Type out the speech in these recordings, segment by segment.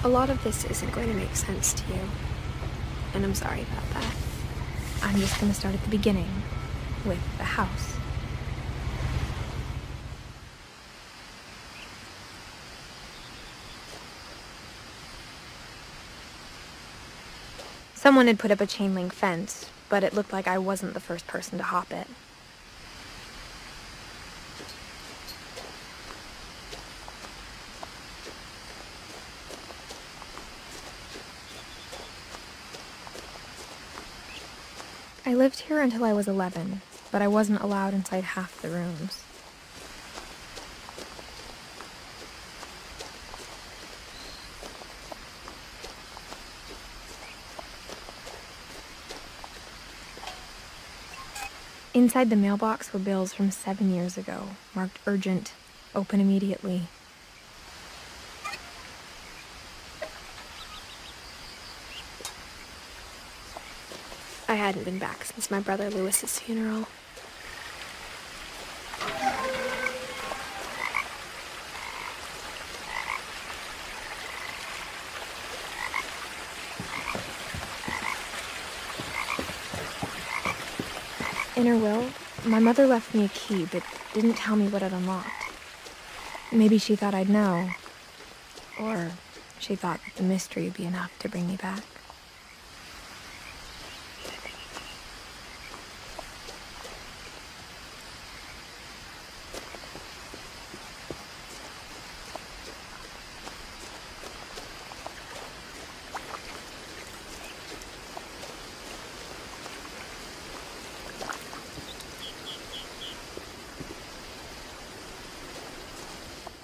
A lot of this isn't going to make sense to you, and I'm sorry about that. I'm just gonna start at the beginning, with the house. Someone had put up a chain link fence, but it looked like I wasn't the first person to hop it. I lived here until I was 11, but I wasn't allowed inside half the rooms. Inside the mailbox were bills from 7 years ago, marked urgent, open immediately. I hadn't been back since my brother Lewis's funeral. In her will, my mother left me a key, but didn't tell me what it unlocked. Maybe she thought I'd know. Or she thought that the mystery would be enough to bring me back.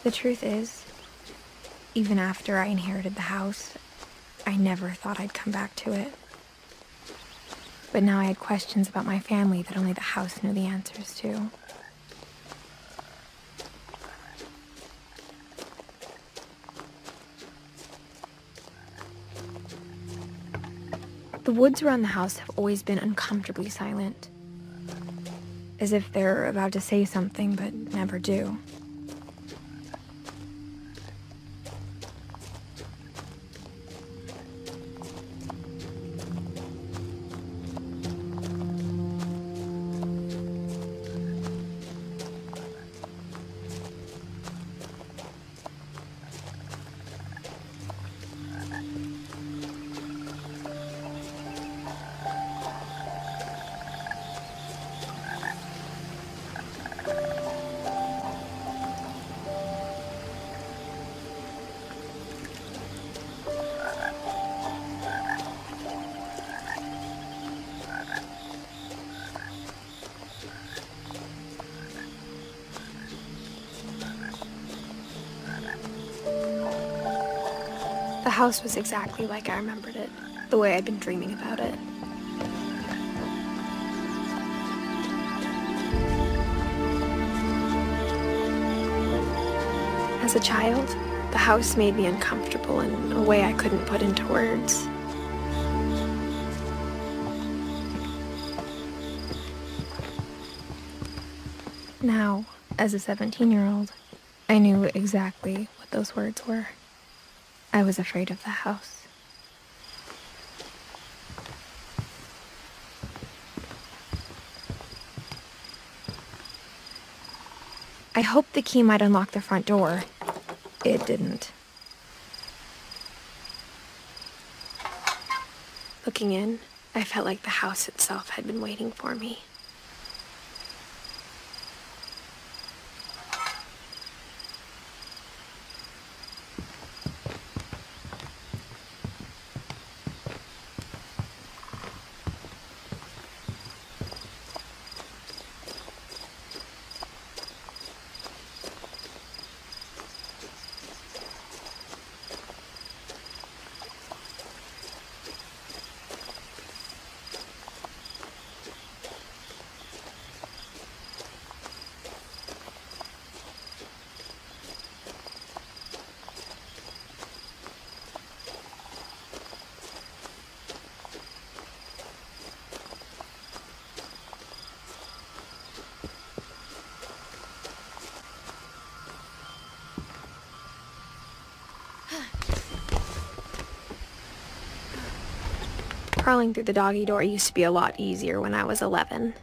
The truth is, even after I inherited the house, I never thought I'd come back to it. But now I had questions about my family that only the house knew the answers to. The woods around the house have always been uncomfortably silent, as if they're about to say something but never do. The house was exactly like I remembered it, the way I'd been dreaming about it. As a child, the house made me uncomfortable in a way I couldn't put into words. Now, as a 17-year-old, I knew exactly what those words were. I was afraid of the house. I hoped the key might unlock the front door. It didn't. Looking in, I felt like the house itself had been waiting for me. Crawling through the doggy door used to be a lot easier when I was 11.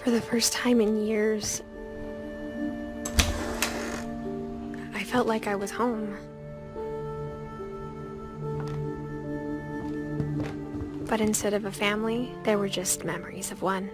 For the first time in years, I felt like I was home. But instead of a family, there were just memories of one.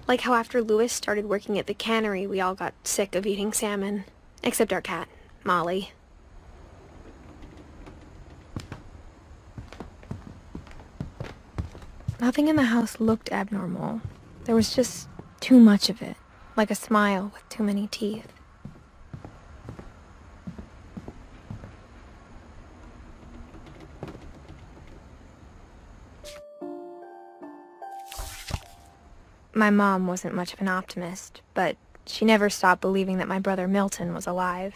Like how after Louis started working at the cannery, we all got sick of eating salmon. Except our cat, Molly. Nothing in the house looked abnormal. There was just too much of it, like a smile with too many teeth. My mom wasn't much of an optimist, but she never stopped believing that my brother Milton was alive.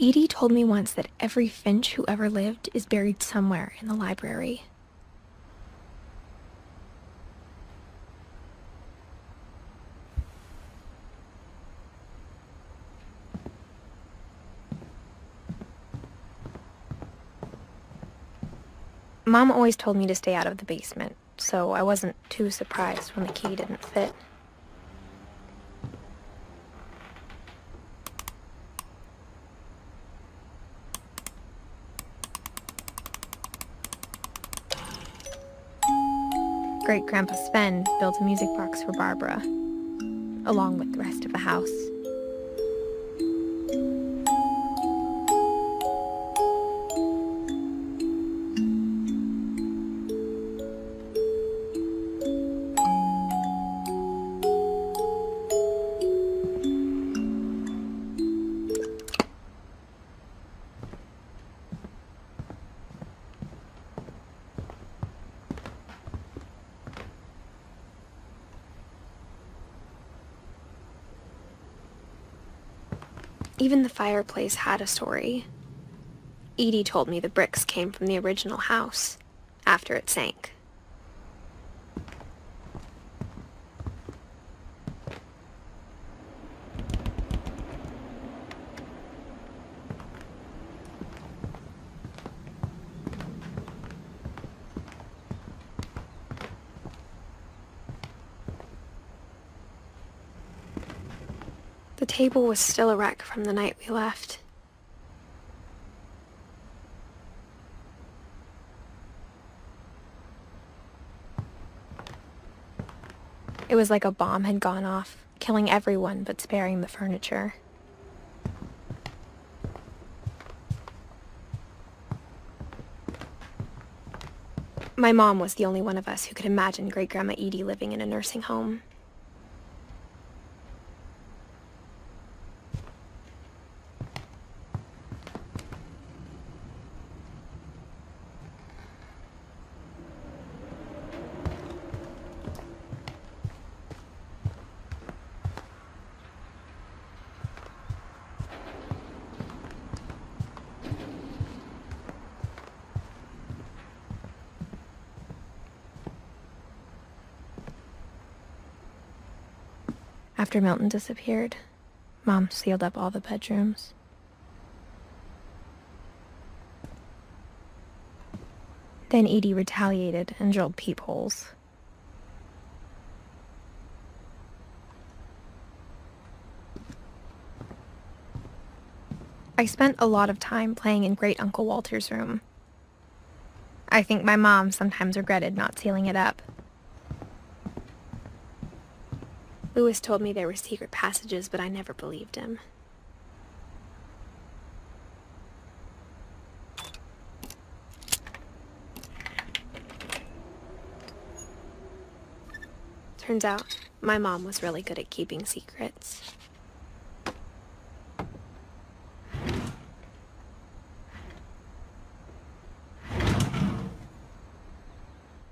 Edie told me once that every Finch who ever lived is buried somewhere in the library. Mom always told me to stay out of the basement, so I wasn't too surprised when the key didn't fit. Great-Grandpa Sven built a music box for Barbara, along with the rest of the house. Even the fireplace had a story. Edie told me the bricks came from the original house, after it sank. The table was still a wreck from the night we left. It was like a bomb had gone off, killing everyone but sparing the furniture. My mom was the only one of us who could imagine Great-Grandma Edie living in a nursing home. After Milton disappeared, Mom sealed up all the bedrooms. Then Edie retaliated and drilled peepholes. I spent a lot of time playing in Great Uncle Walter's room. I think my mom sometimes regretted not sealing it up. Louis told me there were secret passages, but I never believed him. Turns out, my mom was really good at keeping secrets.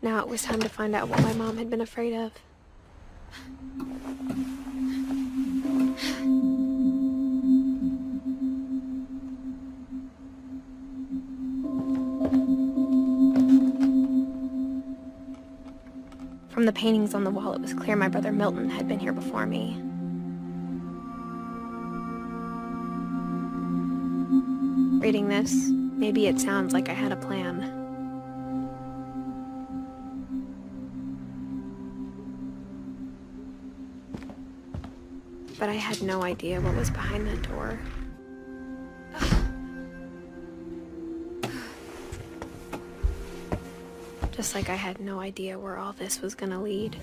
Now it was time to find out what my mom had been afraid of. From the paintings on the wall, it was clear my brother Milton had been here before me. Reading this, maybe it sounds like I had a plan. But I had no idea what was behind that door. Just like I had no idea where all this was gonna lead.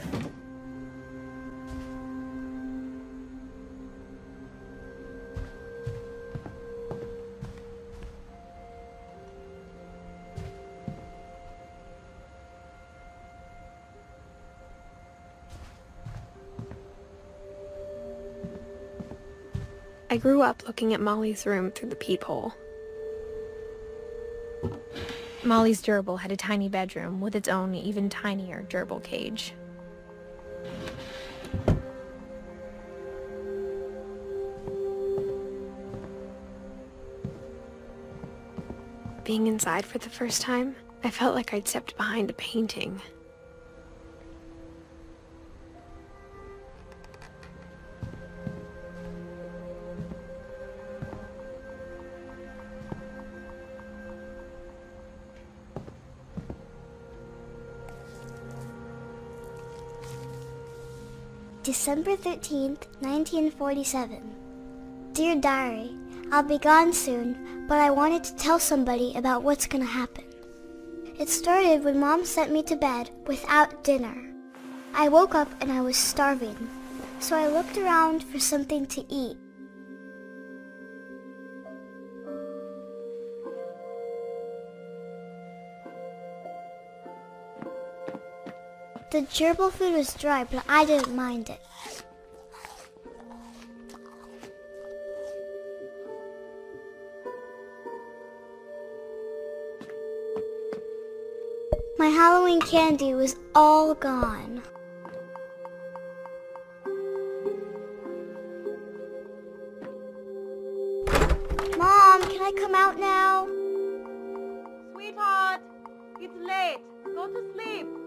I grew up looking at Molly's room through the peephole. Molly's gerbil had a tiny bedroom with its own even tinier gerbil cage. Being inside for the first time, I felt like I'd stepped behind a painting. December 13th, 1947. Dear Diary, I'll be gone soon, but I wanted to tell somebody about what's gonna happen. It started when Mom sent me to bed without dinner. I woke up and I was starving, so I looked around for something to eat. The gerbil food was dry, but I didn't mind it. My Halloween candy was all gone. Mom, can I come out now? Sweetheart, it's late. Go to sleep.